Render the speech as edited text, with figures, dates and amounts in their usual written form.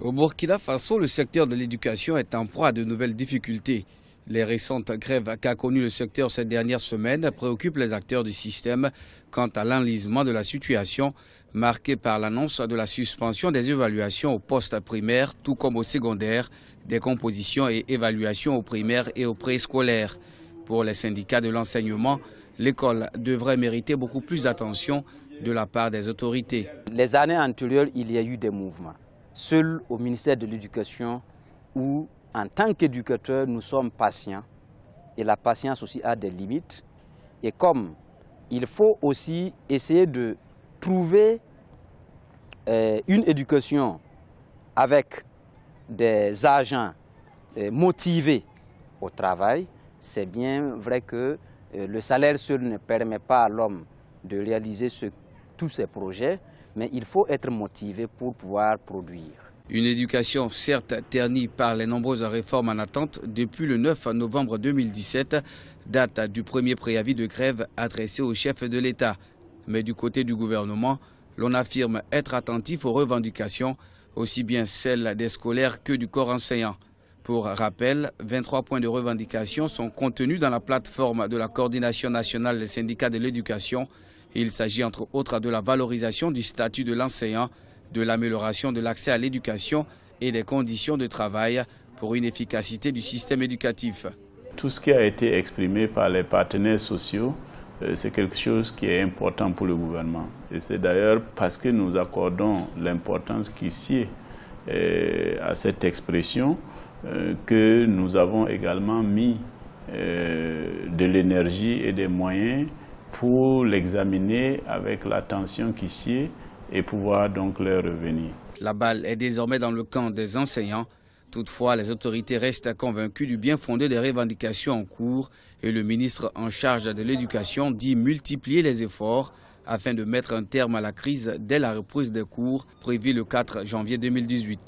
Au Burkina Faso, le secteur de l'éducation est en proie à de nouvelles difficultés. Les récentes grèves qu'a connues le secteur ces dernières semaines préoccupent les acteurs du système quant à l'enlisement de la situation, marquée par l'annonce de la suspension des évaluations au poste primaire, tout comme au secondaire, des compositions et évaluations au primaire et au préscolaire. Pour les syndicats de l'enseignement, l'école devrait mériter beaucoup plus d'attention de la part des autorités. Les années antérieures, il y a eu des mouvements. Seul au ministère de l'Éducation, où en tant qu'éducateur, nous sommes patients. Et la patience aussi a des limites. Et comme il faut aussi essayer de trouver une éducation avec des agents motivés au travail, c'est bien vrai que le salaire seul ne permet pas à l'homme de réaliser tous ces projets, mais il faut être motivé pour pouvoir produire. Une éducation certes ternie par les nombreuses réformes en attente depuis le 9 novembre 2017, date du premier préavis de grève adressé au chef de l'État. Mais du côté du gouvernement, l'on affirme être attentif aux revendications, aussi bien celles des scolaires que du corps enseignant. Pour rappel, 23 points de revendication sont contenus dans la plateforme de la Coordination nationale des syndicats de l'éducation. Il s'agit entre autres de la valorisation du statut de l'enseignant, de l'amélioration de l'accès à l'éducation et des conditions de travail pour une efficacité du système éducatif. Tout ce qui a été exprimé par les partenaires sociaux, c'est quelque chose qui est important pour le gouvernement. Et c'est d'ailleurs parce que nous accordons l'importance qui sied à cette expression que nous avons également mis de l'énergie et des moyens pour l'examiner avec l'attention qui sied et pouvoir donc leur revenir. La balle est désormais dans le camp des enseignants. Toutefois, les autorités restent convaincues du bien fondé des revendications en cours et le ministre en charge de l'éducation dit multiplier les efforts afin de mettre un terme à la crise dès la reprise des cours prévue le 4 janvier 2018.